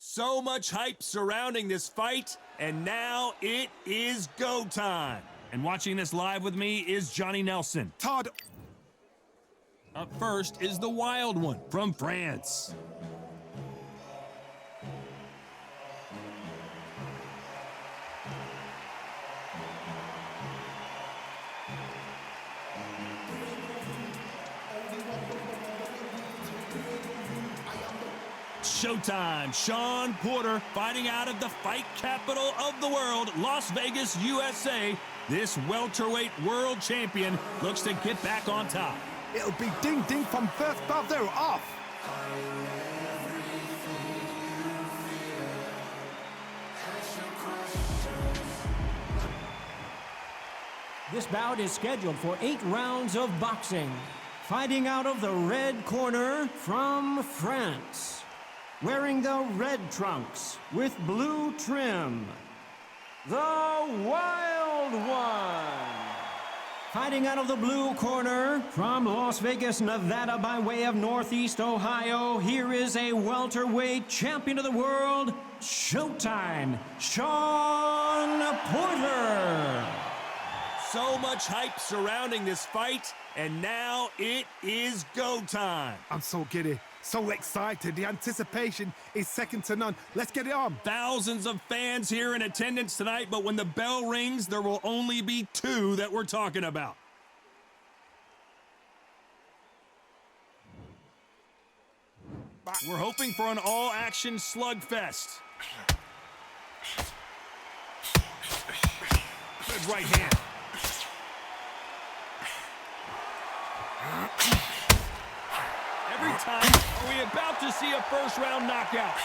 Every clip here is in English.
So much hype surrounding this fight, and now it is go time. And watching this live with me is Johnny Nelson. Todd. Up first is the Wild One from France. Showtime, Shawn Porter fighting out of the fight capital of the world, Las Vegas, USA. This welterweight world champion looks to get back on top. It'll be ding-ding from first bell. They're off. This bout is scheduled for 8 rounds of boxing. Fighting out of the red corner from France. Wearing the red trunks with blue trim, the Wild One. Fighting out of the blue corner from Las Vegas, Nevada by way of Northeast Ohio, here is a welterweight champion of the world, Showtime, Shawn Porter. So much hype surrounding this fight, and now it is go time. I'm so giddy. So excited. The anticipation is second to none. Let's get it on. Thousands of fans here in attendance tonight, but when the bell rings, there will only be 2 that we're talking about. We're hoping for an all-action slugfest. Good right hand. Every time, are we about to see a first-round knockout?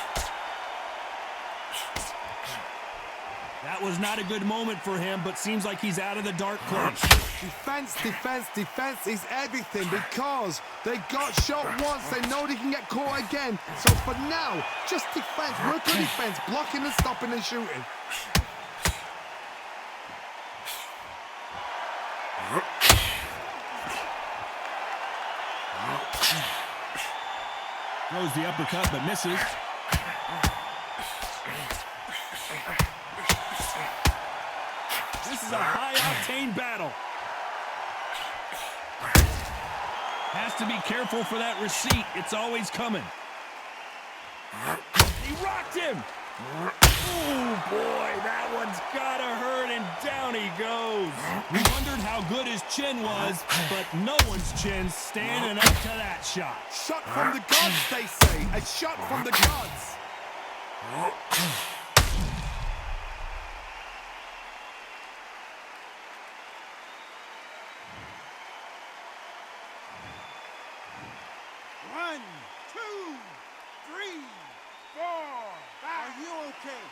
That was not a good moment for him, but seems like he's out of the dark place. Defense, defense, defense is everything because they got shot once. They know they can get caught again. So for now, just defense. Work on defense, blocking and stopping and shooting. Throws the uppercut, but misses. This is a high-octane battle. Has to be careful for that receipt. It's always coming. He rocked him. Oh, boy, that one's gotta hurt, and down he goes. We wondered how good his chin was, but no one's chin's standing up to that shot. Shot from the gods, they say. A shot from the gods. One, two, three, four, five. Are you okay?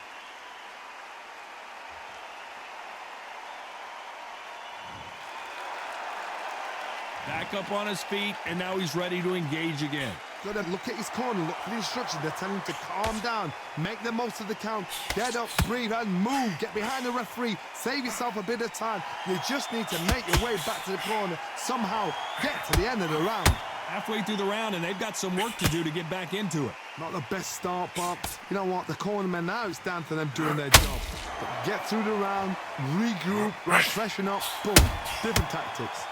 Back up on his feet, and now he's ready to engage again. Good, look at his corner, look for the instructions. They're telling him to calm down, make the most of the count, get up, breathe, and move. Get behind the referee, save yourself a bit of time. You just need to make your way back to the corner, somehow get to the end of the round. Halfway through the round, and they've got some work to do to get back into it. Not the best start, but you know what? The cornermen now, it's down to them doing their job. But get through the round, regroup, freshen up, boom. Different tactics.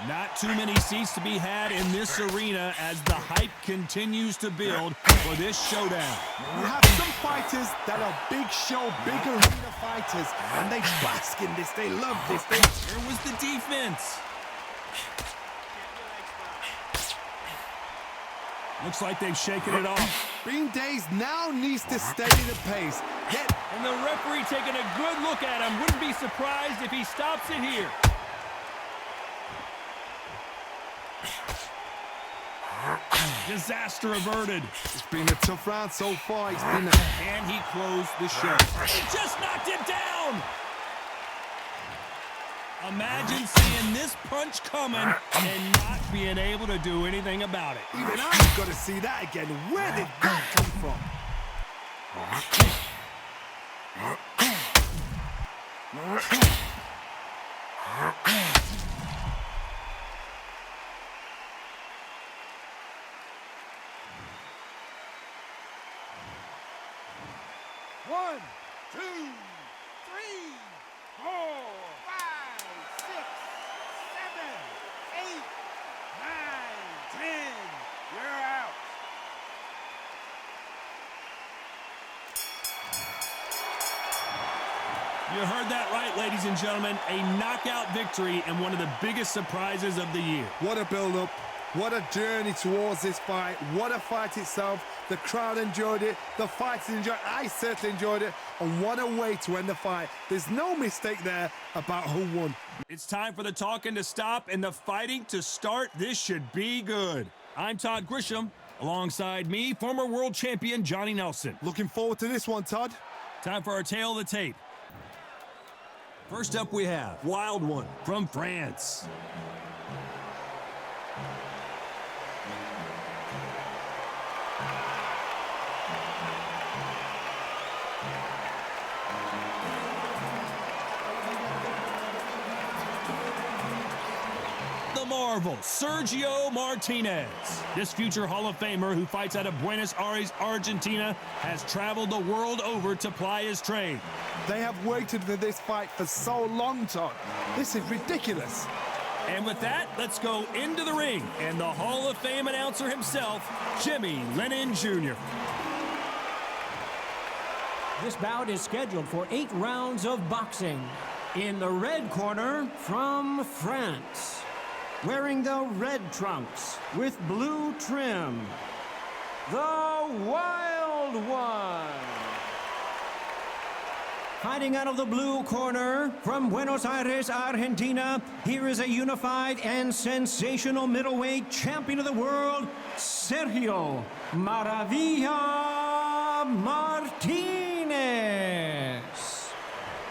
Not too many seats to be had in this arena as the hype continues to build for this showdown. You have some fighters that are big show, big arena fighters, and they bask in this, they love this. Here was the defense. Looks like they've shaken it off. Bean Days now needs to steady the pace. And the referee taking a good look at him. Wouldn't be surprised if he stops it here. Disaster averted. It's been a tough round so far. And he closed the show. He just knocked him down. Imagine seeing this punch coming and not being able to do anything about it. Even I've got to see that again. Where did that come from? 2, 3, 4, 5, 6, 7, 8, 9, 10. You're out. You heard that right, ladies and gentlemen. A knockout victory and one of the biggest surprises of the year. What a build-up. What a journey towards this fight. What a fight itself. The crowd enjoyed it. The fighters enjoyed it. I certainly enjoyed it. And what a way to end the fight. There's no mistake there about who won. It's time for the talking to stop and the fighting to start. This should be good. I'm Todd Grisham. Alongside me, former world champion Johnny Nelson. Looking forward to this one, Todd. Time for our tale of the tape. First up we have Wild One from France. The Marvel, Sergio Martinez. This future Hall of Famer who fights out of Buenos Aires, Argentina, has traveled the world over to ply his trade. They have waited for this fight for so long, Todd. This is ridiculous. And with that, let's go into the ring and the Hall of Fame announcer himself, Jimmy Lennon Jr. This bout is scheduled for 8 rounds of boxing. In the red corner, from France, wearing the red trunks with blue trim, the Wild One. Fighting out of the blue corner, from Buenos Aires, Argentina, here is a unified and sensational middleweight champion of the world, Sergio Maravilla Martinez.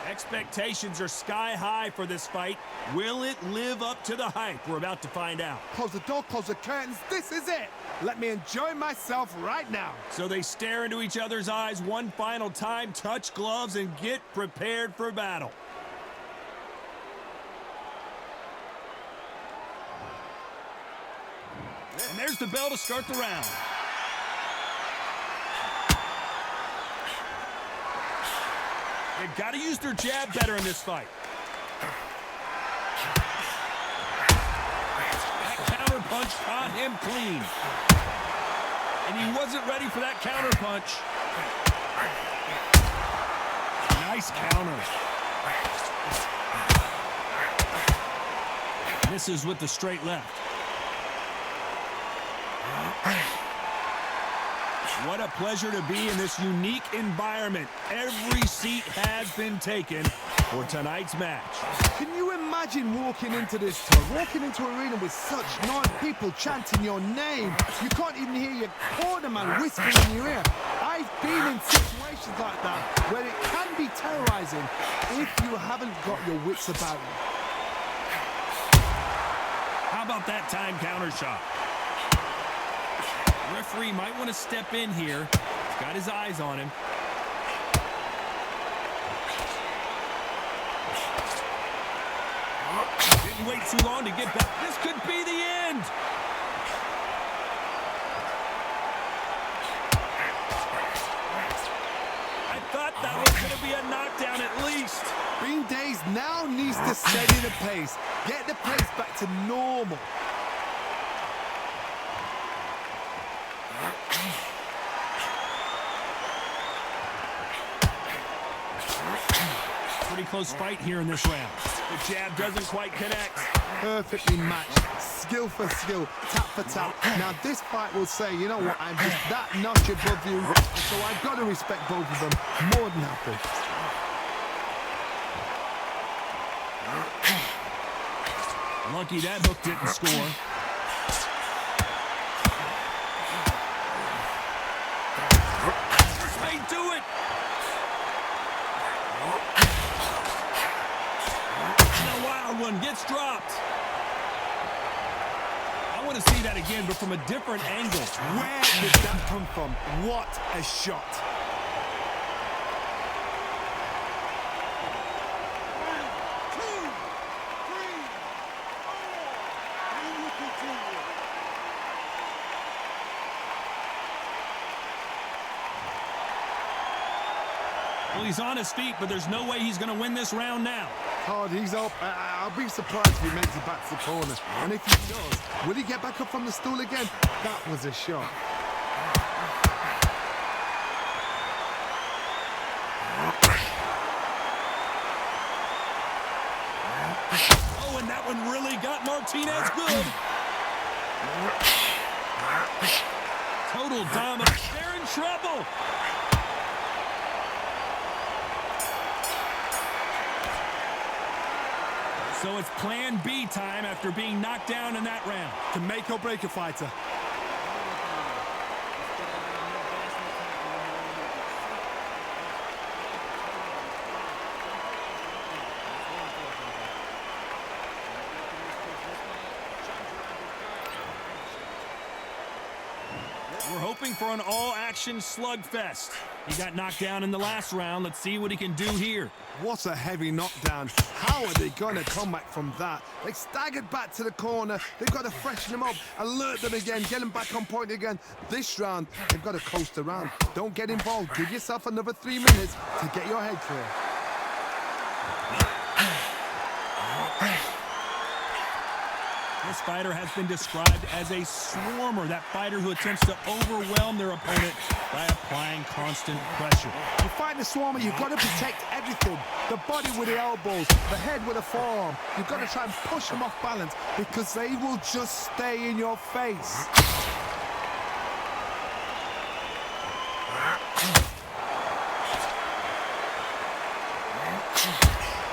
Expectations are sky high for this fight. Will it live up to the hype? We're about to find out. Close the door, close the curtains. This is it. Let me enjoy myself right now. So they stare into each other's eyes one final time, touch gloves, and get prepared for battle. And there's the bell to start the round. They've got to use their jab better in this fight. That counter punch caught him clean. And he wasn't ready for that counter punch. Nice counter. Misses with the straight left. What a pleasure to be in this unique environment. Every seat has been taken for tonight's match. Can you imagine walking into this, Todd? Walking into an arena with such nine people chanting your name. You can't even hear your cornerman whispering in your ear. I've been in situations like that where it can be terrorizing if you haven't got your wits about you. How about that time counter shot? Referee might want to step in here. He's got his eyes on him. Didn't wait too long to get back. This could be the end. I thought that was going to be a knockdown at least. Green Days now needs to steady the pace. Get the pace back to normal. Pretty close fight here in this round. The jab doesn't quite connect. Perfectly matched. Skill for skill. Tap for tap. Now this fight will say, you know what, I'm just that notch above you. So I've got to respect both of them. More than happy. Lucky that hook didn't score. They do it. And the Wild One gets dropped. I want to see that again, but from a different angle. Where did that come from? What a shot. Well, he's on his feet, but there's no way he's going to win this round now. Todd, he's up. I'll be surprised if he makes it back to the corner. And if he does, will he get back up from the stool again? That was a shot. Oh, and that one really got Martinez good. Total dominance. They're in trouble. So it's plan B time after being knocked down in that round. To make or break a fighter. We're hoping for an all-action slugfest. He got knocked down in the last round. Let's see what he can do here. What a heavy knockdown. How are they going to come back from that? They staggered back to the corner. They've got to freshen them up, alert them again, get them back on point again. This round, they've got to coast around. Don't get involved. Give yourself another 3 minutes to get your head clear. This fighter has been described as a swarmer, that fighter who attempts to overwhelm their opponent by applying constant pressure. You fight the swarmer, you've got to protect everything. The body with the elbows, the head with the forearm. You've got to try and push them off balance because they will just stay in your face.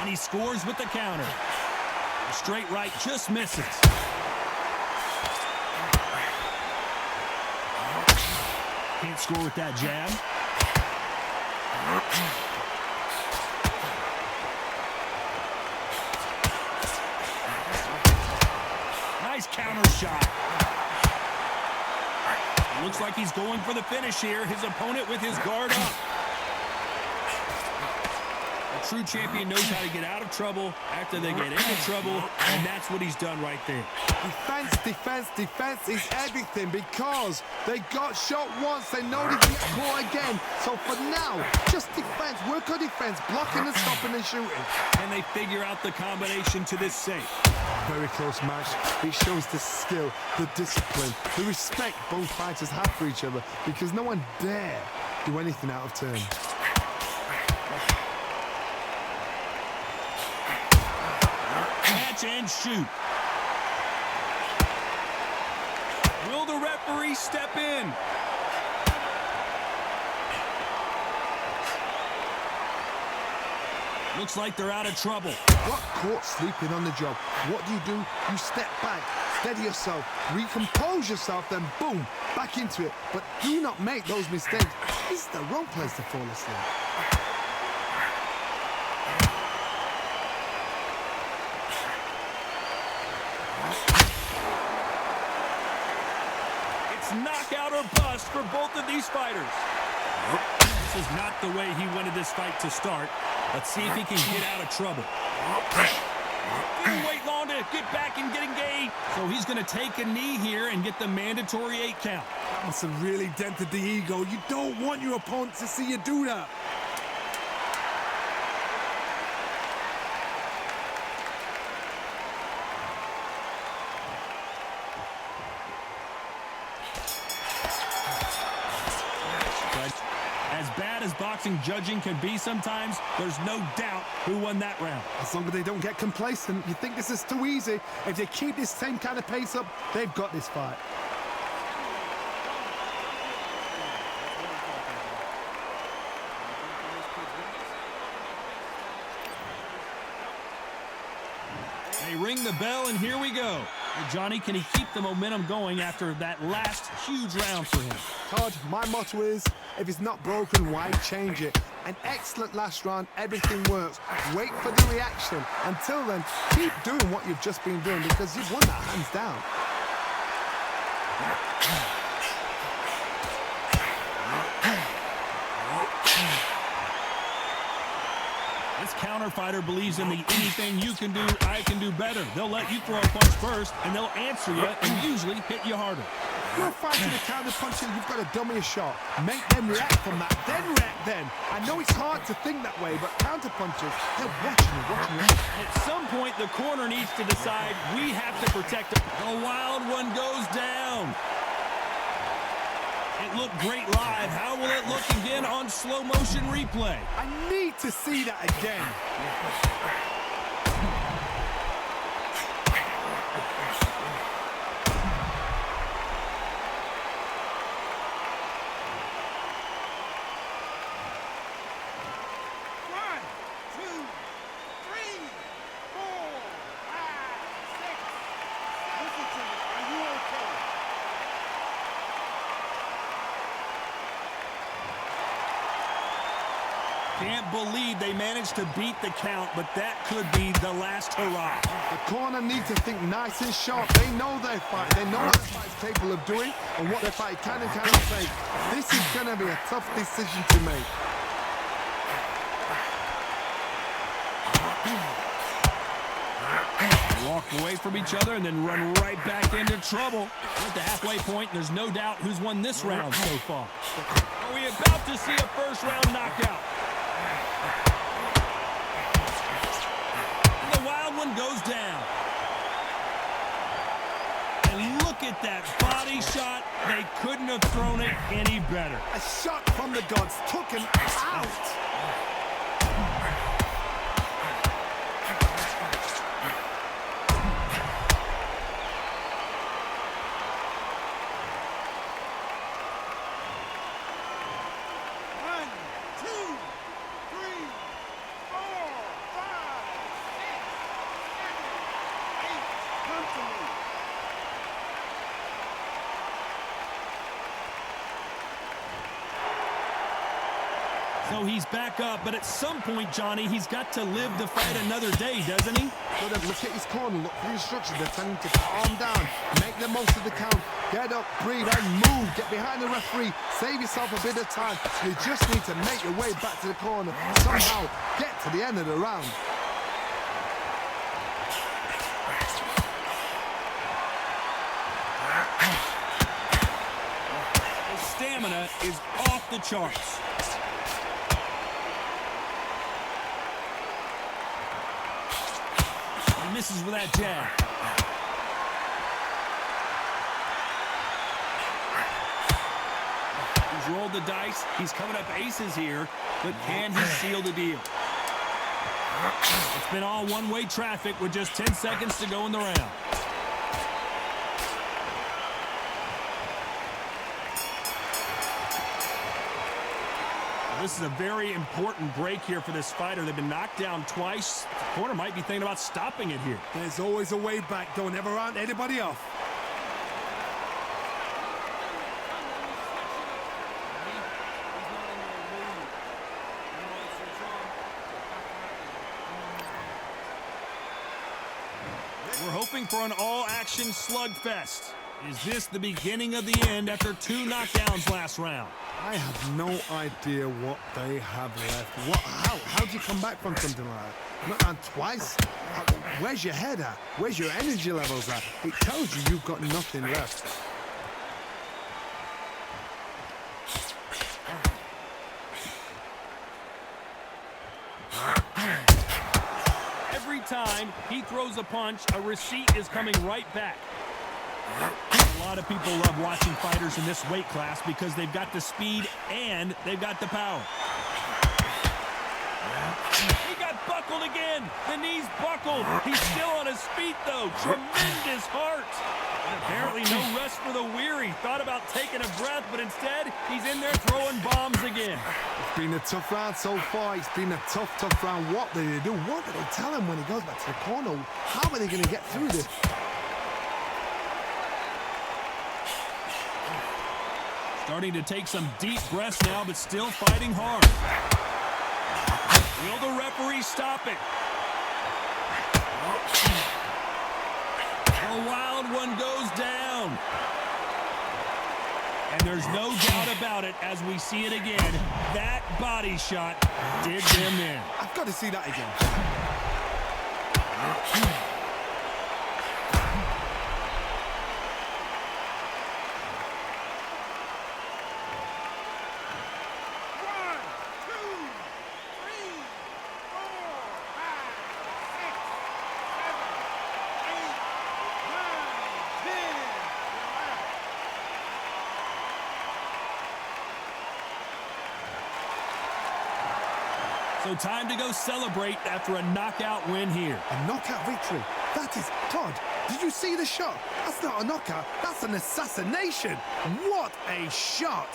And he scores with the counter. The straight right just misses. Can't score with that jab. Nice counter shot. Looks like he's going for the finish here. His opponent with his guard up. A true champion knows how to get out of trouble after they get into trouble, and that's what he's done right there. Defense, defense, defense is everything because they got shot once. They know they can get caught again. So for now, just defense. Work on defense, blocking and stopping and shooting. And they figure out the combination to this safe. Very close match. It shows the skill, the discipline, the respect both fighters have for each other because no one dare do anything out of turn. Catch and shoot. Will the referee step in? Looks like they're out of trouble. Got caught sleeping on the job. What do? You step back, steady yourself, recompose yourself, then boom, back into it. But do not make those mistakes. This is the wrong place to fall asleep. It's knockout or bust for both of these fighters. This is not the way he wanted this fight to start. Let's see if he can get out of trouble. Didn't wait long to get back and get engaged. So he's going to take a knee here and get the mandatory 8 count. That must have really dented the ego. You don't want your opponent to see you do that. As bad as boxing judging can be sometimes, there's no doubt who won that round. As long as they don't get complacent, you think this is too easy. If they keep this same kind of pace up, they've got this fight. They ring the bell, and here we go. Johnny, can he keep the momentum going after that last huge round for him? Todd, my motto is, if it's not broken, why change it? An excellent last round, everything works. Wait for the reaction. Until then, keep doing what you've just been doing because you've won that hands down. This counter fighter believes in the anything you can do, I can do better. They'll let you throw a punch first, and they'll answer you and usually hit you harder. You're fighting a counter puncher, you've got to dummy a shot. Make them react from that, then react then. I know it's hard to think that way, but counter punchers, they're watching you. At some point, the corner needs to decide we have to protect him. The wild one goes down. It looked great live. How will it look again on slow motion replay? I need to see that again. One, two, three, four, five, six. Listen to me. Are you okay? Can't believe they managed to beat the count, but that could be the last hurrah. The corner need to think nice and sharp. They know their fight. They know what their fight's capable of doing and what their fight can and cannot take. This is going to be a tough decision to make. Walk away from each other and then run right back into trouble. We're at the halfway point, and there's no doubt who's won this round so far. Are we about to see a first-round knockout? The wild one goes down. And look at that body shot. They couldn't have thrown it any better. A shot from the gods took him out. One, two, three, four, five, six, seven, eight. Come to me. So he's back up, but at some point, Johnny, he's got to live to fight another day, doesn't he? Look at his corner, look for the instructions. They're telling him to calm down, make the most of the count, get up, breathe, and move. Get behind the referee, save yourself a bit of time. You just need to make your way back to the corner. Somehow get to the end of the round. His stamina is off the charts. He misses with that jab. He's rolled the dice. He's coming up aces here, but can he seal the deal? It's been all one-way traffic with just 10 seconds to go in the round. This is a very important break here for this fighter. They've been knocked down twice. The corner might be thinking about stopping it here. There's always a way back. Don't ever round anybody off. We're hoping for an all-action slugfest. Is this the beginning of the end after 2 knockdowns last round? I have no idea what they have left. How do you come back from something like that? Not down twice? Where's your head at? Where's your energy levels at? It tells you you've got nothing left. Every time he throws a punch, a receipt is coming right back. A lot of people love watching fighters in this weight class because they've got the speed and they've got the power. He got buckled again. The knee's buckled. He's still on his feet, though. Tremendous heart. And apparently no rest for the weary. Thought about taking a breath, but instead, he's in there throwing bombs again. It's been a tough round so far. It's been a tough round. What do they do? What do they tell him when he goes back to the corner? How are they going to get through this? Starting to take some deep breaths now, but still fighting hard. Will the referee stop it? The wild one goes down. And there's no doubt about it as we see it again. That body shot did them in. I've got to see that again. So time to go celebrate after a knockout win here. A knockout victory. That is, Todd, did you see the shot? That's not a knockout, that's an assassination. What a shot.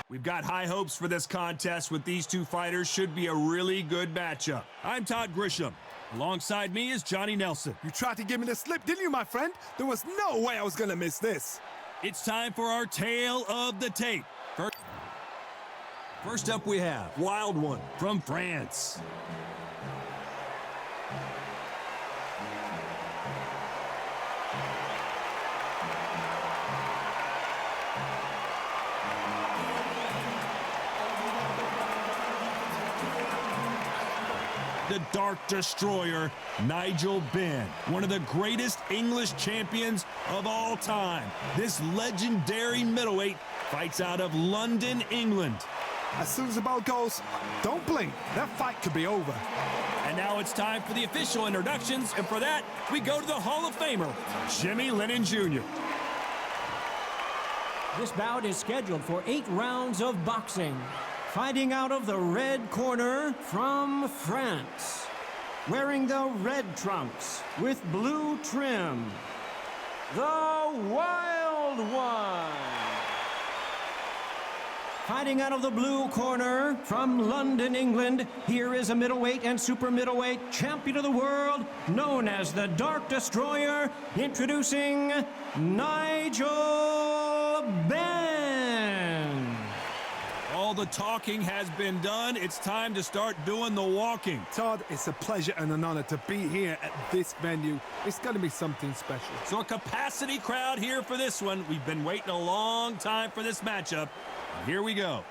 We've got high hopes for this contest with these two fighters. Should be a really good matchup. I'm Todd Grisham. Alongside me is Johnny Nelson. You tried to give me the slip, didn't you, my friend? There was no way I was gonna miss this. It's time for our tale of the tape. First up we have Wild One from France. The Dark Destroyer, Nigel Benn, one of the greatest English champions of all time. This legendary middleweight fights out of London, England. As soon as the ball goes, don't blink. That fight could be over. And now it's time for the official introductions, and for that, we go to the Hall of Famer, Jimmy Lennon Jr. This bout is scheduled for 8 rounds of boxing. Fighting out of the red corner from France. Wearing the red trunks with blue trim. The Wild One. Fighting out of the blue corner from London, England, here is a middleweight and super middleweight champion of the world, known as the Dark Destroyer, introducing Nigel Benn. All the talking has been done. It's time to start doing the walking. Todd, it's a pleasure and an honor to be here at this venue. It's going to be something special. So a capacity crowd here for this one. We've been waiting a long time for this matchup. Here we go.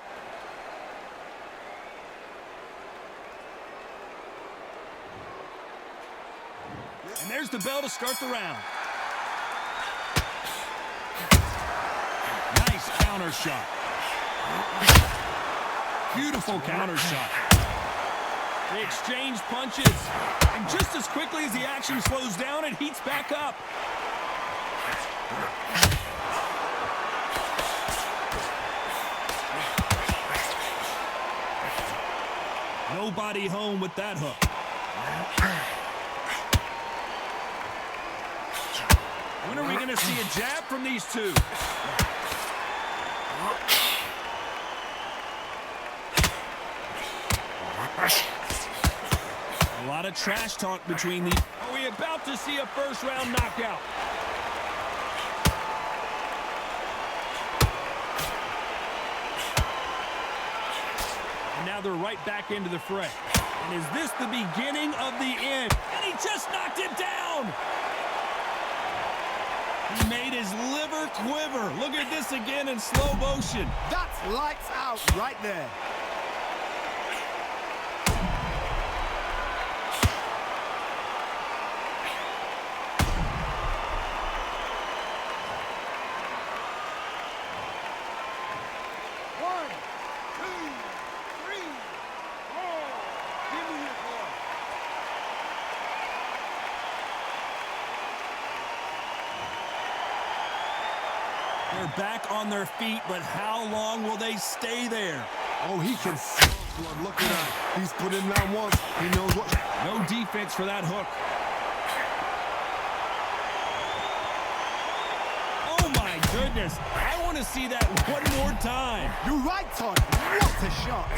And there's the bell to start the round. Nice counter shot. Beautiful counter shot. They exchange punches. And just as quickly as the action slows down, it heats back up. Nobody home with that hook. When are we going to see a jab from these two? A lot of trash talk between these. Are we about to see a first-round knockout? And now they're right back into the fray. And is this the beginning of the end? And he just knocked him down! He made his liver quiver. Look at this again in slow motion. That's lights out right there. They're back on their feet, but how long will they stay there? Oh, he can smell blood. Look at that. He's put in round once. He knows what. No defense for that hook. Oh, my goodness. I want to see that one more time. You're right, Todd. What a shot.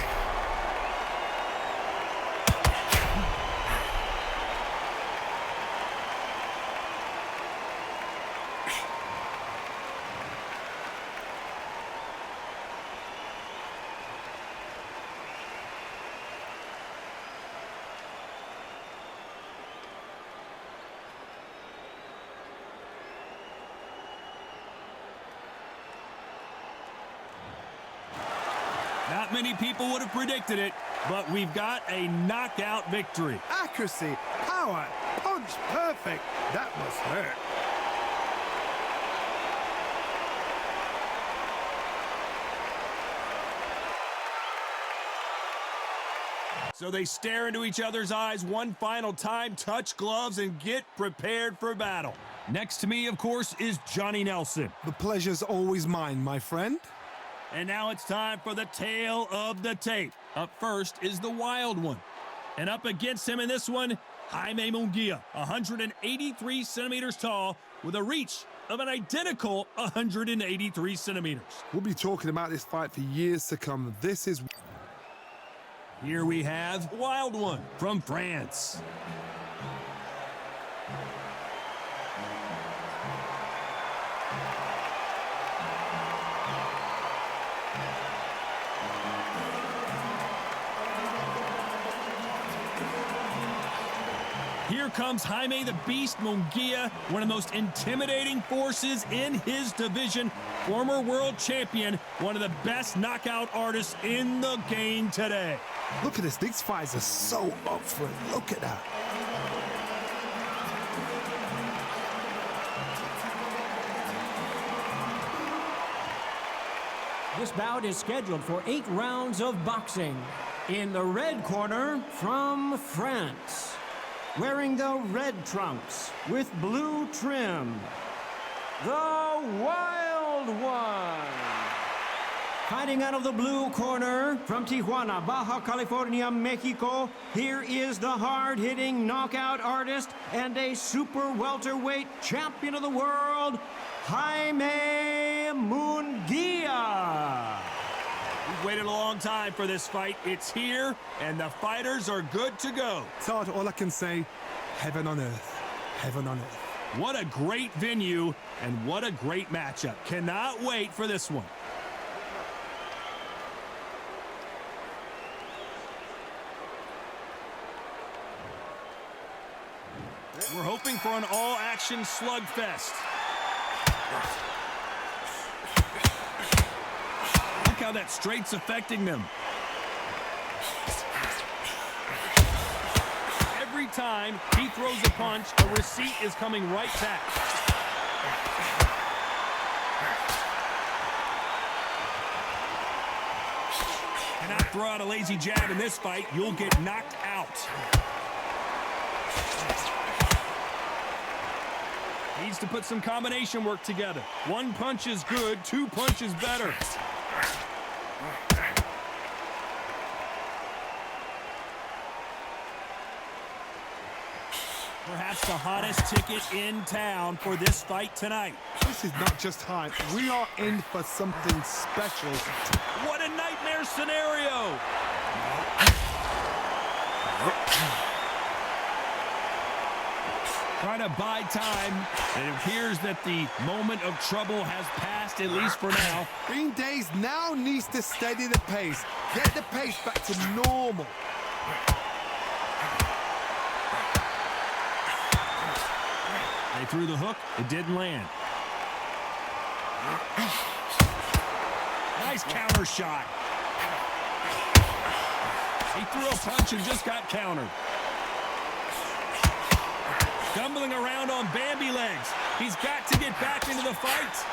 Not many people would have predicted it, but we've got a knockout victory. Accuracy, power, punch, perfect. That must hurt. So they stare into each other's eyes one final time, touch gloves, and get prepared for battle. Next to me, of course, is Johnny Nelson. The pleasure's always mine, my friend. And now it's time for the tale of the tape. Up first is the wild one. And up against him in this one, Jaime Munguia, 183 centimeters tall with a reach of an identical 183 centimeters. We'll be talking about this fight for years to come. This is... Here we have Wild One from France. Here comes Jaime the Beast Munguia, one of the most intimidating forces in his division, former world champion, one of the best knockout artists in the game today. Look at this. These fights are so up for it. Look at that. This bout is scheduled for 8 rounds of boxing. In the red corner, from France, wearing the red trunks with blue trim, the Wild One. Fighting out of the blue corner, from Tijuana, Baja California, Mexico, here is the hard-hitting knockout artist and a super welterweight champion of the world, Jaime Munguia. We've waited a long time for this fight. It's here, and the fighters are good to go. Todd, all I can say, heaven on earth. Heaven on earth. What a great venue, and what a great matchup. Cannot wait for this one. We're hoping for an all-action slugfest. Look how that straight's affecting them. Every time he throws a punch, a receipt is coming right back. Cannot throw out a lazy jab in this fight. You'll get knocked out. Needs to put some combination work together. One punch is good, 2 punches better. Perhaps the hottest ticket in town for this fight tonight. This is not just hype. We are in for something special. What a nightmare scenario! Trying to buy time. It appears that the moment of trouble has passed, at least for now. Green Days now needs to steady the pace. Get the pace back to normal. They threw the hook. It didn't land. Nice counter shot. He threw a punch and just got countered. Stumbling around on Bambi legs. He's got to get back into the fight.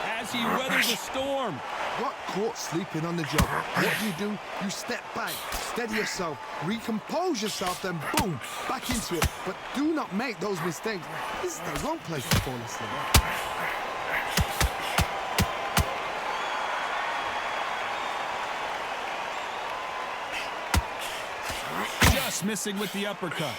As he weathers the storm. Got caught sleeping on the job. What do? You step back, steady yourself, recompose yourself, then boom, back into it. But do not make those mistakes. This is the wrong place to fall asleep. Just missing with the uppercut.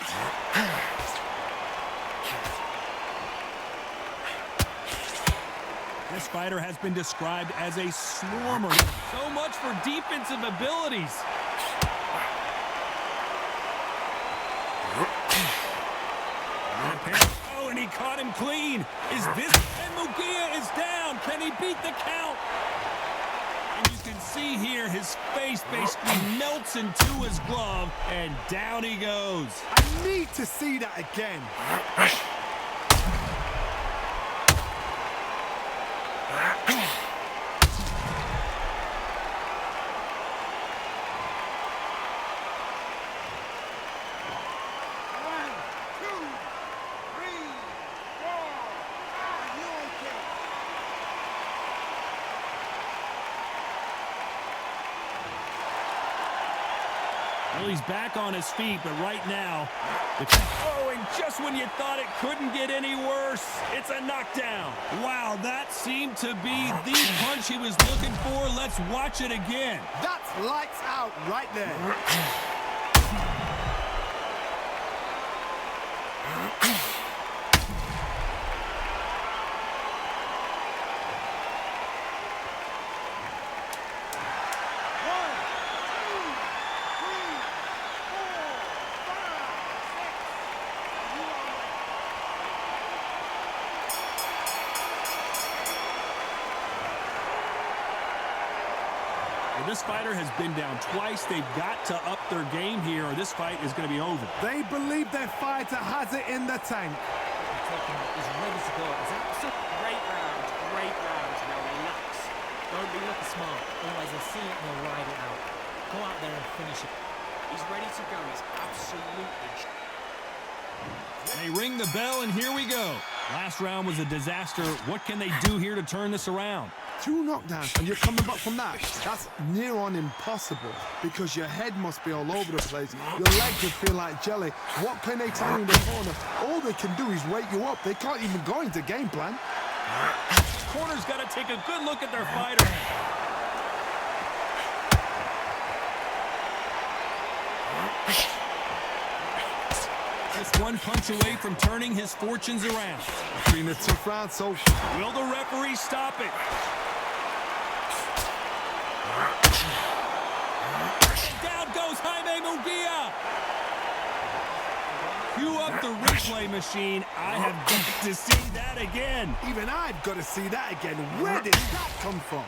This fighter has been described as a swarmer. So much for defensive abilities. Oh, and he caught him clean. Is this... And Munguia is down. Can he beat the count? And you can see here his face basically melts into his glove, and down he goes. I need to see that again. Well, he's back on his feet, but right now, oh, and just when you thought it couldn't get any worse, it's a knockdown. Wow, that seemed to be the punch he was looking for. Let's watch it again. That's lights out right there. This fighter has been down twice. They've got to up their game here, or this fight is going to be over. They believe their fighter has it in the tank. He's ready to go. It's a great round. Great round. Now relax. Don't be looking smart. Otherwise they'll see it and they'll ride it out. Go out there and finish it. He's ready to go. He's absolutely... They ring the bell, and here we go. Last round was a disaster. What can they do here to turn this around? 2 knockdowns and you're coming back from that. That's near on impossible because your head must be all over the place. Your legs would feel like jelly. What can they tell you in the corner? All they can do is wake you up. They can't even go into game plan. Corner's got to take a good look at their fighter. Just one punch away from turning his fortunes around. Been a tough round, so will the referee stop it? Down goes Jaime Munguia. Cue up the replay machine. I have got to see that again. even I've got to see that again. Where did that come from?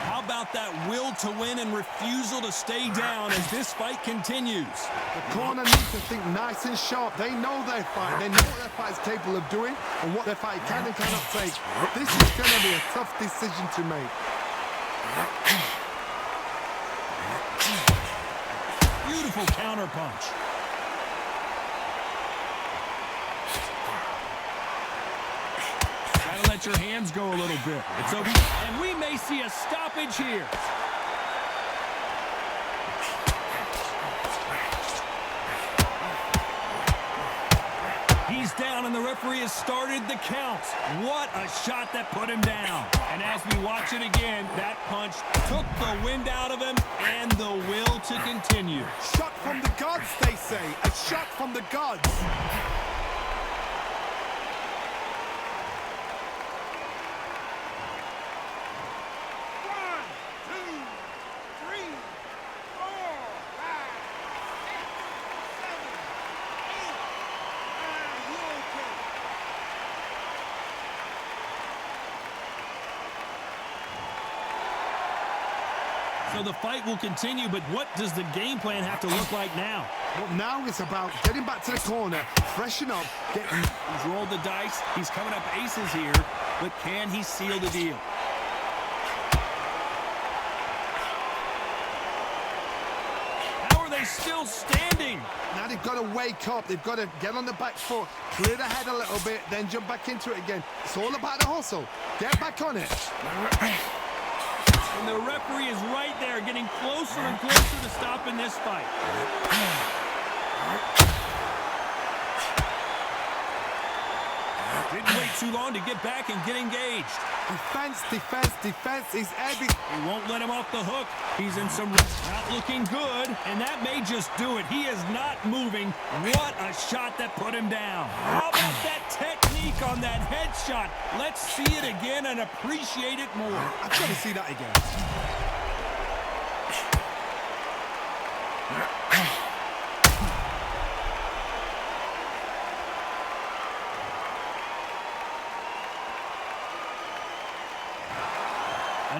How about that will to win and refusal to stay down as this fight continues? The corner needs to think nice and sharp. They know their fight. They know what their fight is capable of doing and what their fight can and cannot take. This is going to be a tough decision to make. Beautiful counter punch. Gotta let your hands go a little bit. It's over, and we may see a stoppage here. He's down, and the referee has started the count. What a shot that put him down. And as we watch it again, that punch took the wind out of him and the will to continue. Shot from the gods, they say. A shot from the gods. So the fight will continue, but what does the game plan have to look like now? Well, now it's about getting back to the corner, freshen up, getting... He's rolled the dice. He's coming up aces here, but can he seal the deal? How are they still standing? Now they've got to wake up. They've got to get on the back foot, clear the head a little bit, then jump back into it again. It's all about the hustle. Get back on it. And the referee is right there, getting closer and closer to stopping this fight. Didn't wait too long to get back and get engaged. Defense, defense, defense is every... He won't let him off the hook. He's in some... Not looking good, and that may just do it. He is not moving. What a shot that put him down. How about that technique on that headshot? Let's see it again and appreciate it more. I've got to see that again.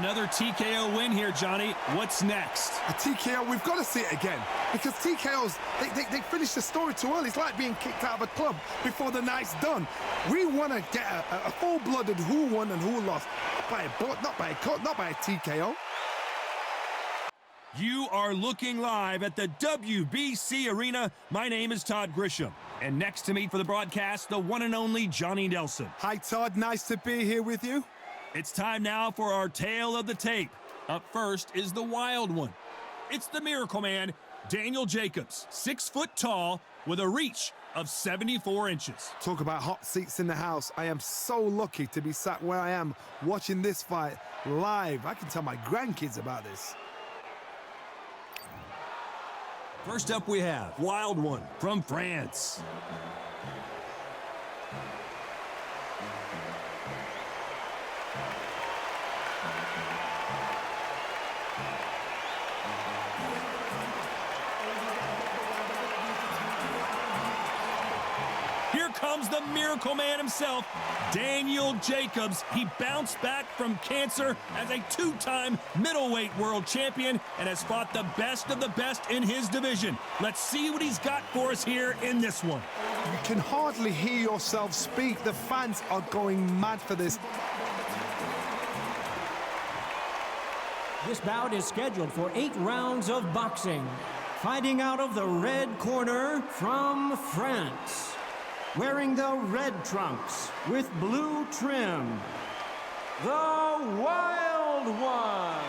Another TKO win here, Johnny. What's next? A TKO, we've got to see it again. Because TKOs, they finish the story too early. It's like being kicked out of a club before the night's done. We want to get a full-blooded who won and who lost. Not by a cut, not by a TKO. You are looking live at the WBC Arena. My name is Todd Grisham. And next to me for the broadcast, the one and only Johnny Nelson. Hi, Todd. Nice to be here with you. It's time now for our tale of the tape. Up first is the wild one. It's the Miracle Man, Daniel Jacobs, 6 foot tall with a reach of 74 inches. Talk about hot seats in the house. I am so lucky to be sat where I am watching this fight live. I can tell my grandkids about this. First up we have Wild One from France. Here comes the Miracle Man himself, Daniel Jacobs. He bounced back from cancer as a 2-time middleweight world champion and has fought the best of the best in his division. Let's see what he's got for us here in this one. You can hardly hear yourself speak. The fans are going mad for this. This bout is scheduled for 8 rounds of boxing. Fighting out of the red corner from France. Wearing the red trunks with blue trim, the Wild One.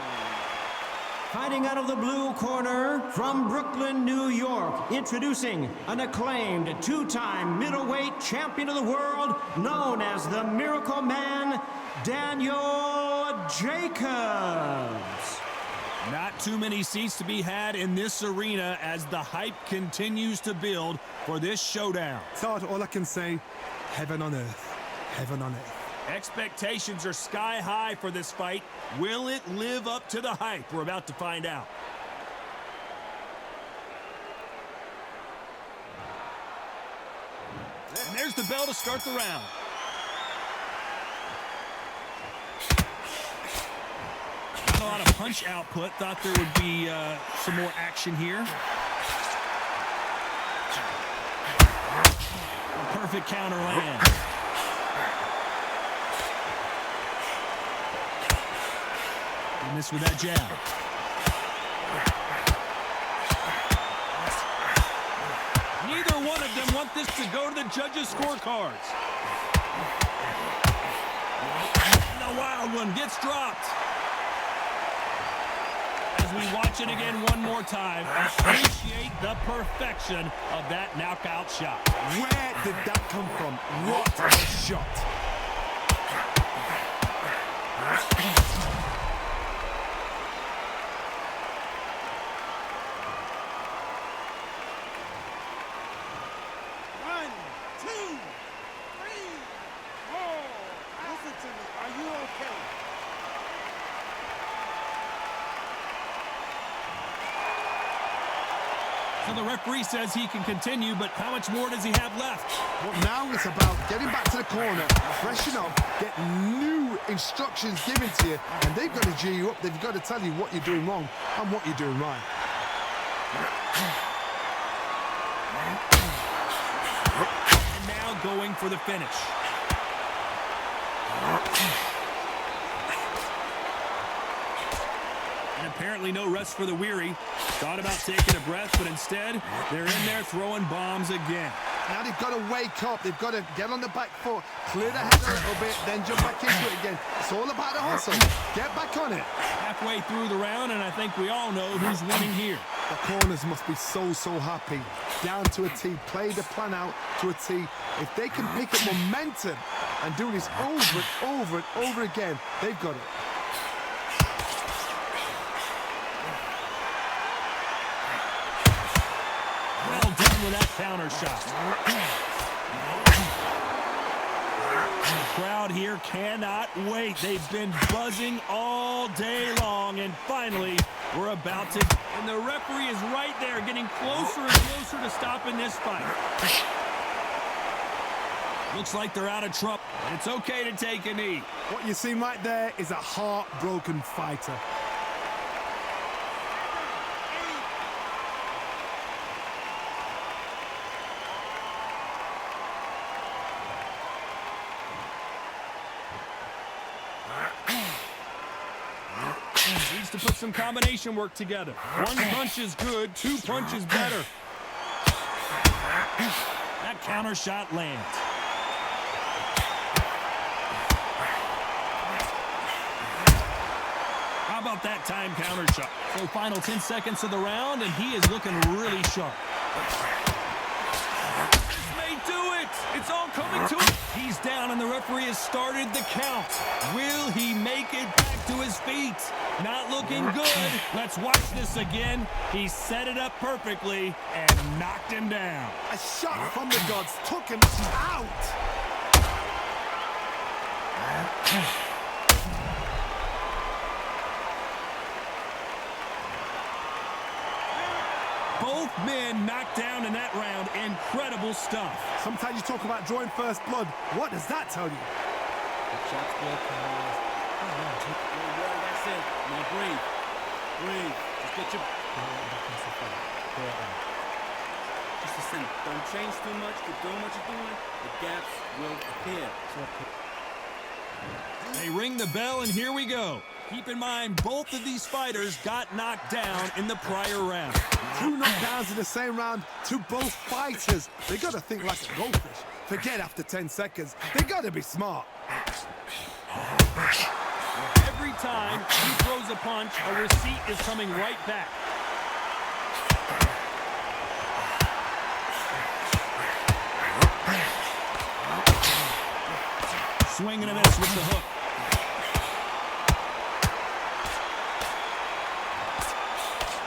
Fighting out of the blue corner from Brooklyn, New York, introducing an acclaimed 2-time middleweight champion of the world known as the Miracle Man, Daniel Jacobs. Not too many seats to be had in this arena as the hype continues to build for this showdown. Todd, all I can say, heaven on earth, heaven on earth. Expectations are sky high for this fight. Will it live up to the hype? We're about to find out. And there's the bell to start the round. Not a lot of punch output. Thought there would be some more action here. A perfect counter land. He missed with that jab. Neither one of them want this to go to the judges' scorecards. And the Wild One gets dropped. As we watch it again one more time, appreciate the perfection of that knockout shot. Where did that come from? What a shot. One, two, three, four. Listen to me. Are you okay? So the referee says he can continue, but how much more does he have left? Well, now it's about getting back to the corner, freshen up, get new instructions given to you, and they've got to G you up. They've got to tell you what you're doing wrong and what you're doing right. And now going for the finish. And apparently no rest for the weary. Thought about taking a breath, but instead, they're in there throwing bombs again. Now they've got to wake up. They've got to get on the back foot, clear the head a little bit, then jump back into it again. It's all about the hustle. Get back on it. Halfway through the round, and I think we all know who's winning here. The corners must be so happy. Down to a T. Play the plan out to a T. If they can pick up momentum and do this over and over and over again, they've got it. Well done with that counter shot. The crowd here cannot wait. They've been buzzing all day long, and finally, we're about to... And the referee is right there, getting closer and closer to stopping this fight. Looks like they're out of trouble. It's okay to take a knee. What you see right there is a heartbroken fighter. Needs to put some combination work together. One punch is good, two punches better. That counter shot lands. How about that time counter shot? So final 10 seconds of the round, and he is looking really sharp. This may do it. It's all coming to him. He's down, and the referee has started the count. Will he make it back to his feet? Not looking good. Let's watch this again. He set it up perfectly and knocked him down. A shot from the gods took him out. Both men knocked down in that round. Incredible stuff. Sometimes you talk about drawing first blood. What does that tell you? Good shots, good counters. That's it. Now breathe. Breathe. Just get your... Just listen. Don't change too much. Keep doing what you're doing. The gaps will appear. They ring the bell, and here we go. Keep in mind, both of these fighters got knocked down in the prior round. 2 knockdowns in the same round to both fighters. They gotta think like a goldfish. Forget after 10 seconds. They gotta be smart. Every time he throws a punch, a receipt is coming right back. Swinging and a miss with the hook.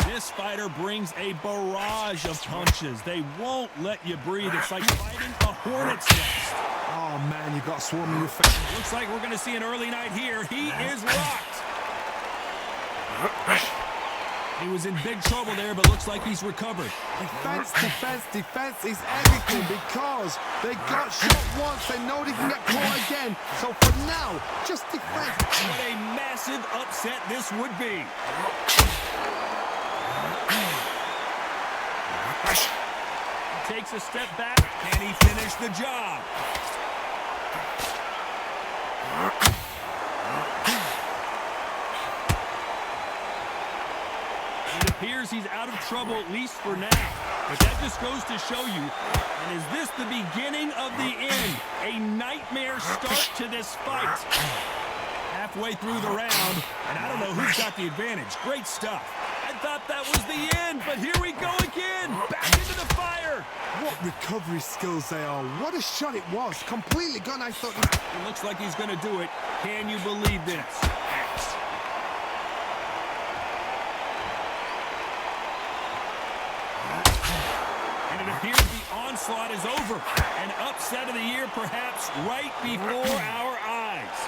This fighter brings a barrage of punches. They won't let you breathe. It's like fighting a hornet's nest. Oh man, you got swarm in your face. Looks like we're going to see an early night here. He is rocked. He was in big trouble there, but looks like he's recovered. Defense, defense, defense is everything because they got shot once. They know they can get caught again. So for now, just defense. What a massive upset this would be. He takes a step back. Can he finish the job? It appears he's out of trouble, at least for now. But that just goes to show you, and is this the beginning of the end? A nightmare start to this fight. Halfway through the round, and I don't know who's got the advantage. Great stuff. I thought that was the end, but here we go again. Back into the fire. What recovery skills they are. What a shot it was. Completely gone. I thought It looks like he's going to do it. Can you believe this? And it appears the onslaught is over. An upset of the year, perhaps, right before our eyes.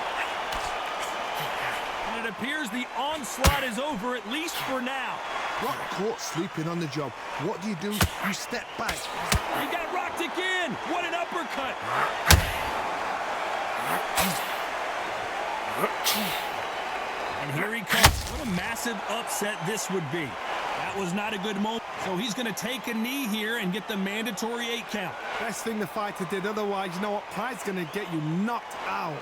And it appears the onslaught is over, at least for now. got caught sleeping on the job. What do? You step back. He got rocked again. What an uppercut. And here he comes. What a massive upset this would be. That was not a good moment. So he's going to take a knee here and get the mandatory 8 count. Best thing the fighter did. Otherwise, you know what? Pride's going to get you knocked out.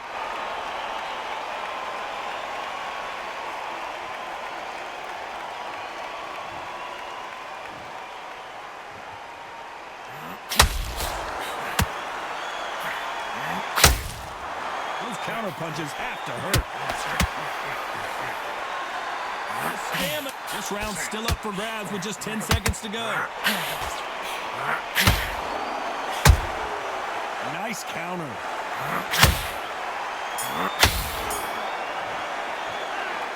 Those counter punches have to hurt. Stamina. This round's still up for grabs with just 10 seconds to go. Nice counter.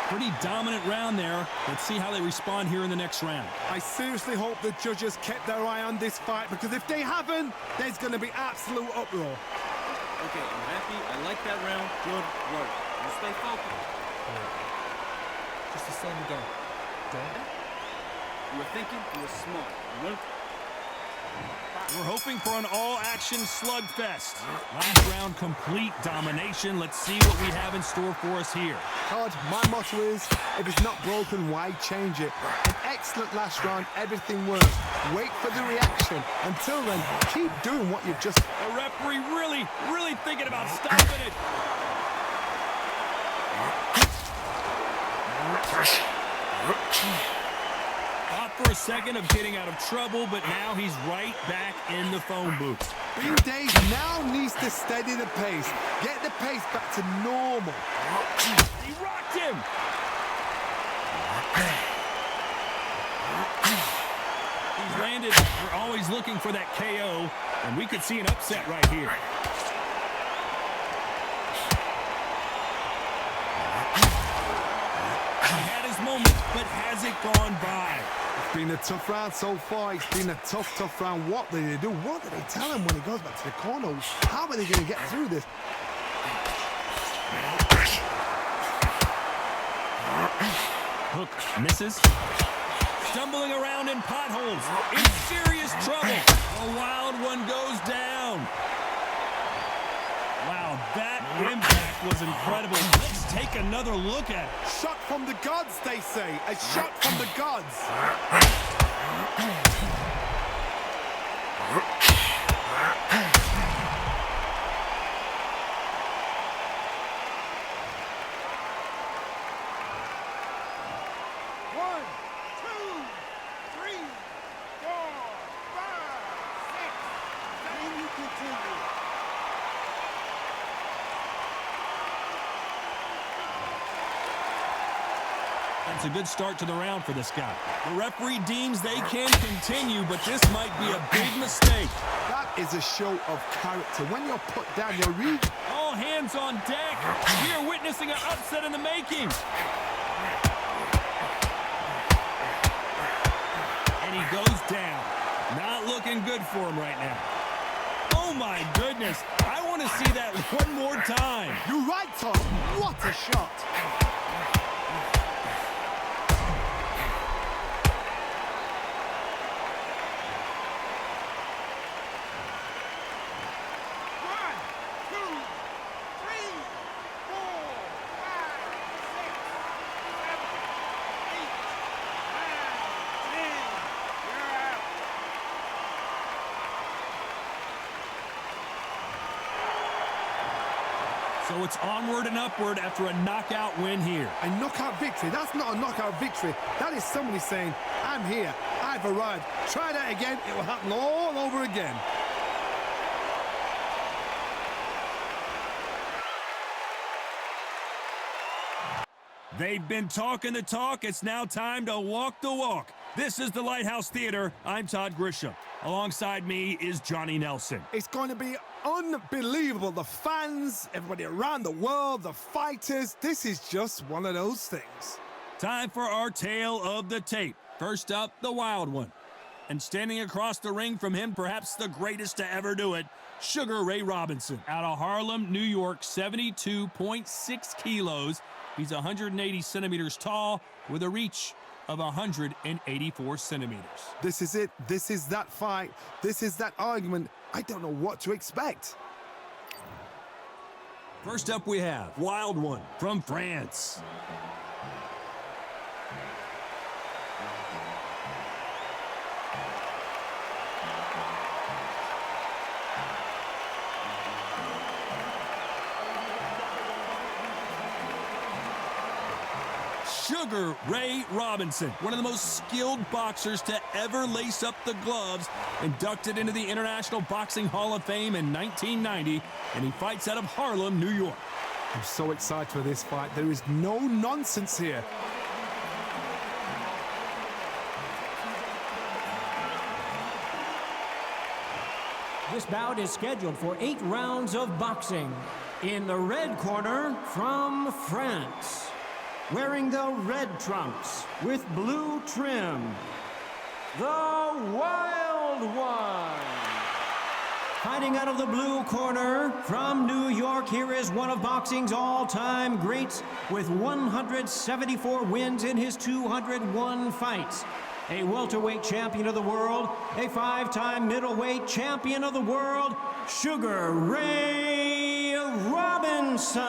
Pretty dominant round there. Let's see how they respond here in the next round. I seriously hope the judges kept their eye on this fight, because if they haven't, there's going to be absolute uproar. Okay, I'm happy. I like that round. Good work. You stay focused. Just the same again. Don't. You were thinking. You were smart. You weren't. We're hoping for an all-action slugfest. Last round, complete domination. Let's see what we have in store for us here. Todd, my motto is, if it's not broken, why change it? An excellent last round, everything works. Wait for the reaction. Until then, keep doing what you've just... The referee really thinking about stopping it. Thought for a second of getting out of trouble, but now he's right back in the phone booth. Bean Dave now needs to steady the pace. Get the pace back to normal. He rocked him. He's landed. We're always looking for that KO, and we could see an upset right here. He had his moment, but has it gone by? It's been a tough round so far. It's been a tough round. What did they do? What did they tell him when he goes back to the corner? How are they going to get through this? Hook misses. Stumbling around in potholes. In serious trouble. A wild one goes down. Wow, that impact was incredible. Let's take another look at it. Shot from the gods, they say. A shot from the gods. One, two, three, four, five, six. Then you continue. That's a good start to the round for this guy. The referee deems they can continue, but this might be a big mistake. That is a show of character. When you're put down, you're All hands on deck. We are witnessing an upset in the making. And he goes down. Not looking good for him right now. Oh my goodness. I want to see that one more time. You're right, Tom. What a shot. One, two, three, four, five, six, seven, 8, 9, 10. You're out. So it's onward and upward after a knockout win here. A knockout victory. That's not a knockout victory. That is somebody saying, I'm here. I've arrived. Try that again. It will happen all over again. They've been talking the talk. It's now time to walk the walk. This is the Lighthouse Theater. I'm Todd Grisham. Alongside me is Johnny Nelson. It's going to be unbelievable. The fans, everybody around the world, the fighters. This is just one of those things. Time for our tale of the tape. First up, the Wild One. And standing across the ring from him, perhaps the greatest to ever do it, Sugar Ray Robinson. Out of Harlem, New York, 72.6 kilos. He's 180 centimeters tall with a reach of 184 centimeters. This is it. This is that fight. This is that argument. I don't know what to expect. First up we have Wild One from France. Sugar Ray Robinson, one of the most skilled boxers to ever lace up the gloves, inducted into the International Boxing Hall of Fame in 1990, and he fights out of Harlem, New York. I'm so excited for this fight. There is no nonsense here. This bout is scheduled for 8 rounds of boxing. In the red corner, from France, wearing the red trunks with blue trim, the Wild One. Fighting out of the blue corner, from New York, here is one of boxing's all-time greats with 174 wins in his 201 fights. A welterweight champion of the world, a 5-time middleweight champion of the world, Sugar Ray Robinson.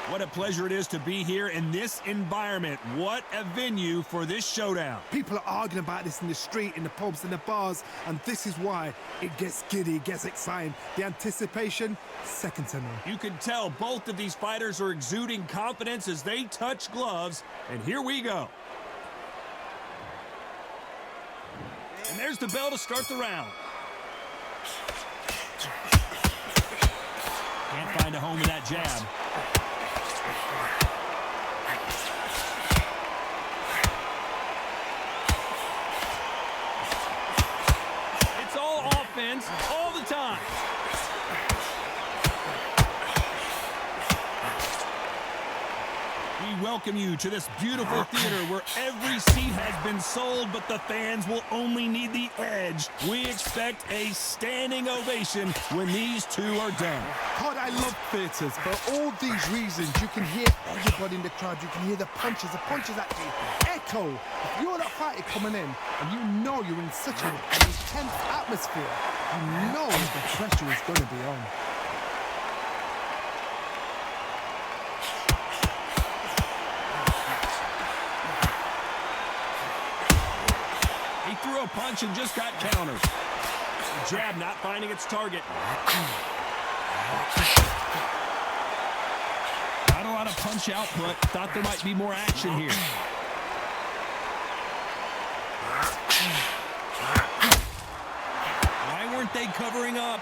What a pleasure it is to be here in this environment. What a venue for this showdown. People are arguing about this in the street, in the pubs, in the bars, and this is why it gets giddy, it gets exciting. The anticipation, second to none. You can tell both of these fighters are exuding confidence as they touch gloves, and here we go. And there's the bell to start the round. Can't find a home with that jab. It's all offense all the time. We welcome you to this beautiful theater where every seat has been sold, but the fans will only need the edge. We expect a standing ovation when these two are done. God, I love theatres. For all these reasons, you can hear everybody in the crowd. You can hear the punches. The punches actually echo. If you're that fighter coming in and you know you're in such an intense atmosphere, you know the pressure is going to be on. He threw a punch and just got countered. The jab not finding its target. Not a lot of punch output. Thought there might be more action here. Why weren't they covering up?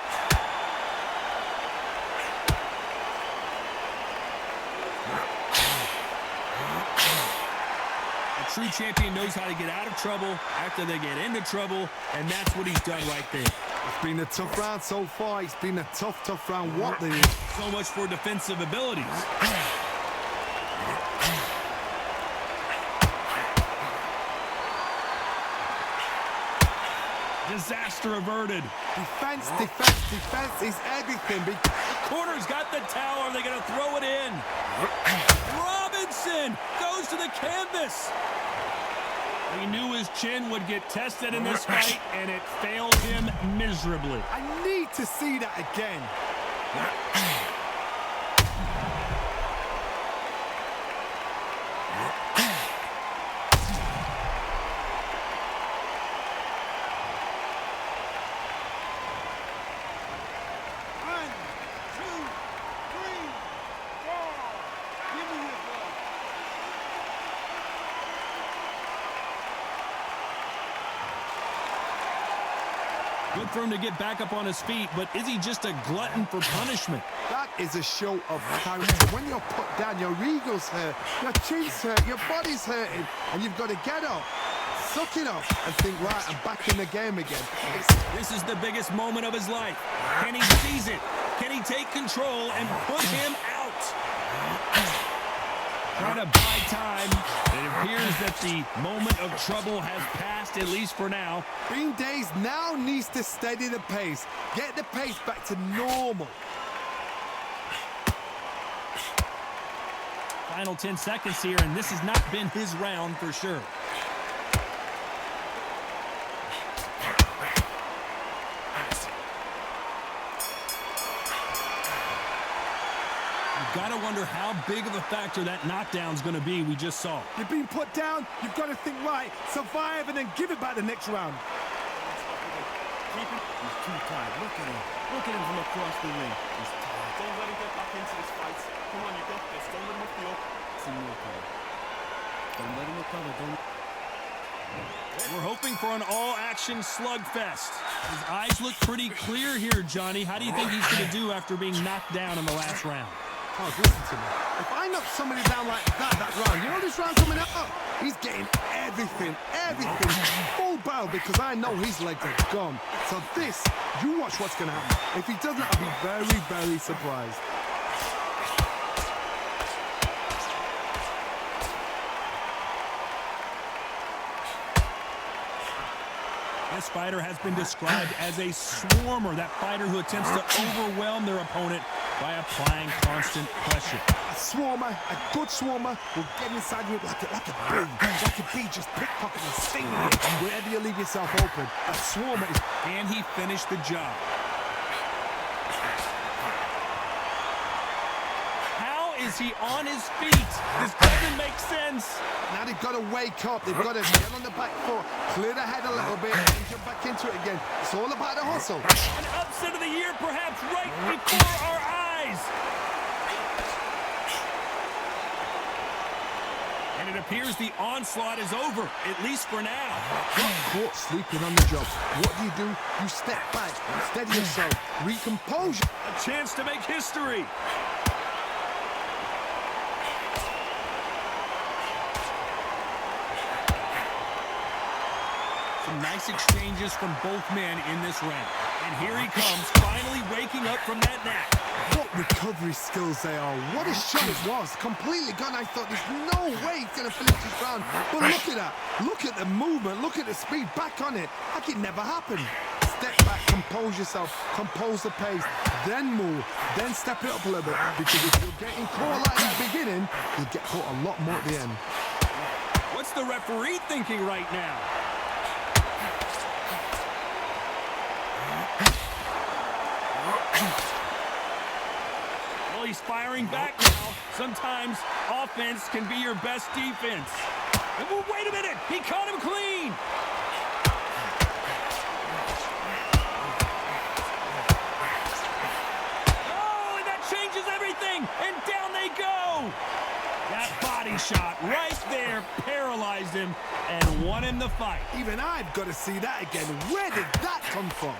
A true champion knows how to get out of trouble after they get into trouble, and that's what he's done right there. It's been a tough round so far. It's been a tough round. What the... So much for defensive abilities. Disaster averted. Defense is everything. Corner's got the towel. Are they going to throw it in? Robinson goes to the canvas. He knew his chin would get tested in this fight, and it failed him miserably. I need to see that again. One, two, three, four. Give me your blood. Good for him to get back up on his feet, but is he just a glutton for punishment? That is a show of character. When you're put down, your ego's hurt, your chin's hurt, your body's hurting, and you've got to get up, suck it up, and think, right, I'm back in the game again. This is the biggest moment of his life. Can he seize it? Can he take control and put him out? Trying to buy time. It appears that the moment of trouble has passed, at least for now. Bean Days now needs to steady the pace, get the pace back to normal. Final 10 seconds here, and this has not been his round for sure. You've got to wonder how big of a factor that knockdown's going to be we just saw. You've been put down, you've got to think, right, survive and then give it back the next round. Keep him. He's too tired. Look at him. Look at him from across the ring. He's tired. Don't let him get back into this fight. Come on, you got this. Don't let him off the up. It's in your cover. Don't let him recover. Don't. We're hoping for an all-action slugfest. His eyes look pretty clear here, Johnny. How do you think he's going to do after being knocked down in the last round? Oh, listen to me. If I knock somebody down like that round, you know this round coming up? He's getting everything, full barrel, because I know his legs are gone. So this, you watch what's going to happen. If he doesn't, I'll be very, very surprised. This fighter has been described as a swarmer, that fighter who attempts to overwhelm their opponent by applying constant pressure. A swarmer, a good swarmer, will get inside you like a bee, just pickpocket and sting you wherever you leave yourself open. A swarmer is... And he finished the job. How is he on his feet? This doesn't make sense. Now they've got to wake up. They've got to get on the back foot, clear the head a little bit, and get back into it again. It's all about the hustle. An upset of the year, perhaps right before our eyes. And it appears the onslaught is over, at least for now. Got caught sleeping on the job. What do? You step back, steady yourself, recompose. A chance to make history. Some nice exchanges from both men in this round. And here he comes, finally waking up from that nap. What recovery skills they are. What a shot it was. Completely gone. I thought there's no way he's going to finish this round. But look at that. Look at the movement. Look at the speed. Back on it. Like it never happened. Step back. Compose yourself. Compose the pace. Then move. Then step it up a little bit. Because if you're getting caught like that beginning, you'll get caught a lot more at the end. What's the referee thinking right now? Well, he's firing back now. Sometimes offense can be your best defense. And wait a minute, he caught him clean. Oh, and that changes everything. And down they go. That body shot right there paralyzed him and won him the fight. Even I've got to see that again. Where did that come from?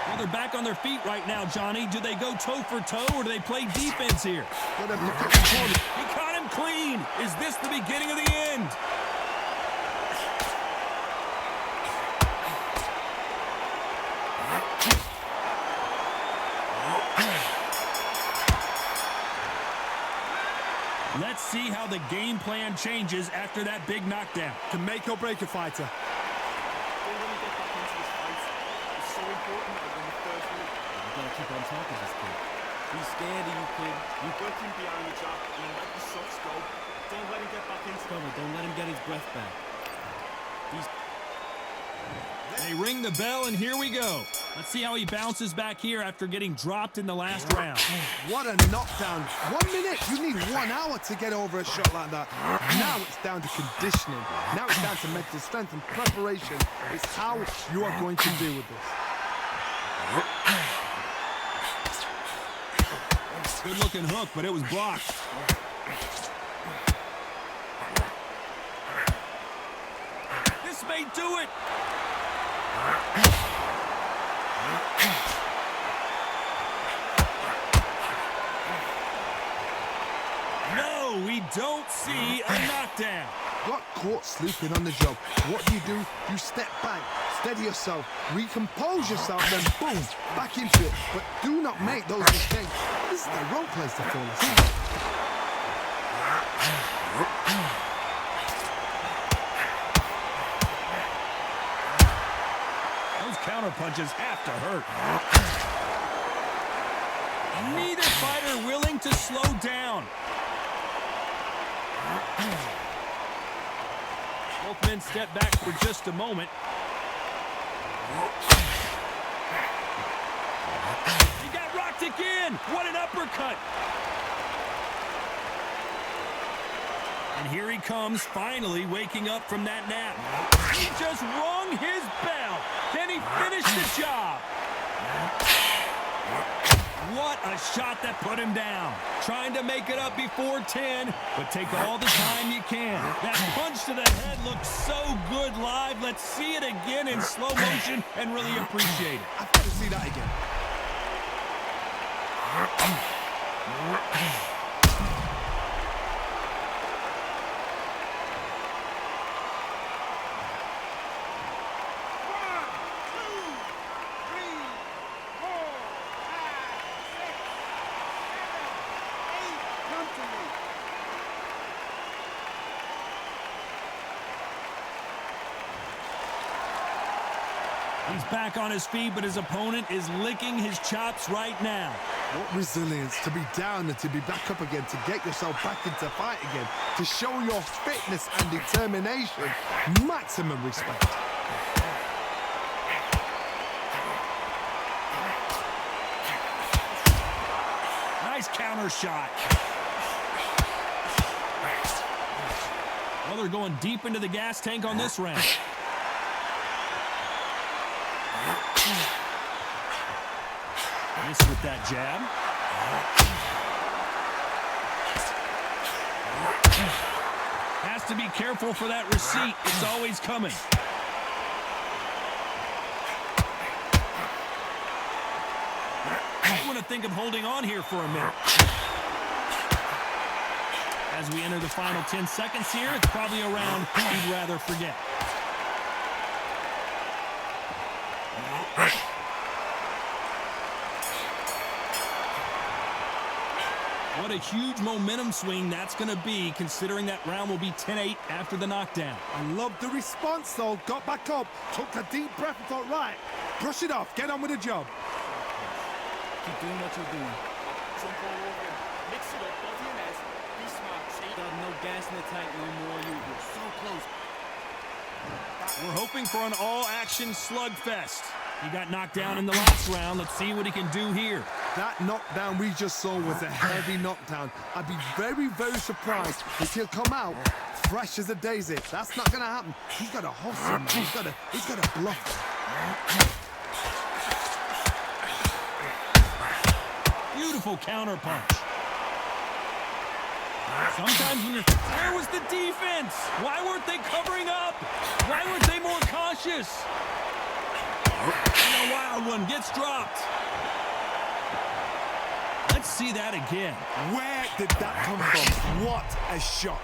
Well, they're back on their feet right now, Johnny. Do they go toe for toe or do they play defense here? Got to look at the corner. He caught him clean. Is this the beginning of the end? Let's see how the game plan changes after that big knockdown. Can make or break a fighter. Keep on top of this kid. He's scared of you, kid. You work him behind the jab and then let the shots go. Don't let him get back into cover. Don't let him get his breath back. They ring the bell, and here we go. Let's see how he bounces back here after getting dropped in the last round. What a knockdown. 1 minute. You need 1 hour to get over a shot like that. Now it's down to conditioning. Now it's down to mental strength and preparation. It's how you are going to deal with this. Good looking hook, but it was blocked. This may do it. No, we don't see a knockdown. Got caught sleeping on the job. What do? You step back, steady yourself, recompose yourself, then boom, back into it. But do not make those mistakes. This is the wrong place to fall asleep. Those counter punches have to hurt. Neither fighter willing to slow down. Both men step back for just a moment. He got rocked again. What an uppercut. And here he comes, finally waking up from that nap. He just rung his bell. Can he finish the job? What a shot that put him down. Trying to make it up before 10, but take all the time you can. That punch to the head looks so good live. Let's see it again in slow motion and really appreciate it. I've got to see that again. He's back on his feet, but his opponent is licking his chops right now. What resilience to be down and to be back up again, to get yourself back into fight again, to show your fitness and determination. Maximum respect. Nice counter shot. Well, they're going deep into the gas tank on this round. Missed with that jab. Has to be careful for that receipt. It's always coming. I want to think of holding on here for a minute. As we enter the final 10 seconds here, it's probably a round he'd rather forget. What a huge momentum swing that's going to be, considering that round will be 10-8 after the knockdown. I love the response, though. Got back up, took a deep breath and thought, right, brush it off, get on with the job. Keep doing what you're doing. Jump all over him. Mix it up, body and head. Be smart. Got no gas in the tank no more. You're so close. We're hoping for an all-action slugfest. He got knocked down in the last round. Let's see what he can do here. That knockdown we just saw was a heavy knockdown. I'd be very, very surprised if he'll come out fresh as a daisy. That's not going to happen. He's got to hustle, man. He's got to bluff. Beautiful counter punch. Sometimes when you're... Where was the defense? Why weren't they covering up? Why weren't they more cautious? And a wild one gets dropped. Let's see that again. Where did that come from? What a shot.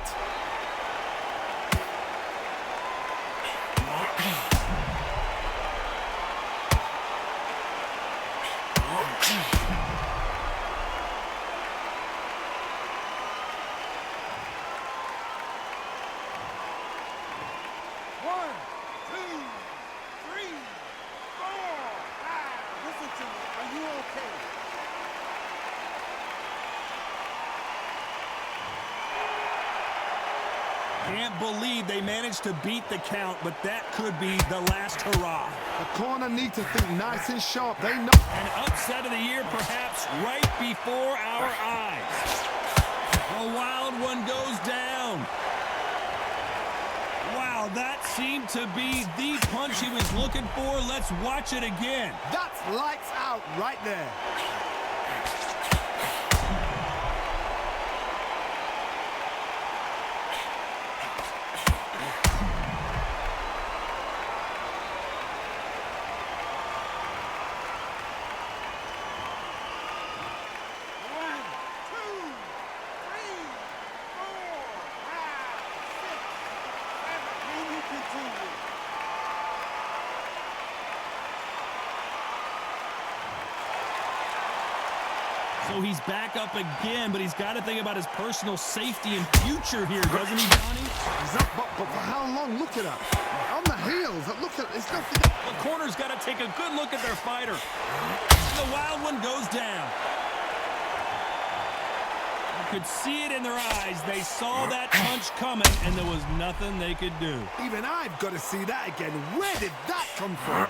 Can't believe they managed to beat the count, but that could be the last hurrah. The corner need to think nice and sharp. They know. An upset of the year, perhaps, right before our eyes. The wild one goes down. Wow, that seemed to be the punch he was looking for. Let's watch it again. That's lights out right there. So he's back up again, but he's got to think about his personal safety and future here, doesn't he, Johnny? He's up, but for how long? Look at that. On the heels. Look at it. It's nothing. The corner's got to take a good look at their fighter. The wild one goes down. You could see it in their eyes. They saw that punch coming, and there was nothing they could do. Even I've got to see that again. Where did that come from?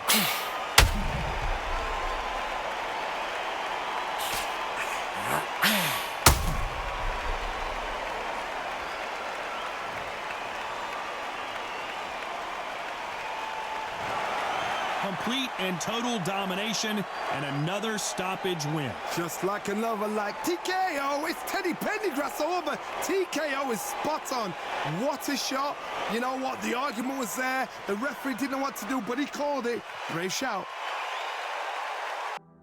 Complete and total domination and another stoppage win. Just like another like TKO. It's Teddy Pendergrass over. TKO is spot on. What a shot. You know what? The argument was there. The referee didn't know what to do, but he called it. Brave shout.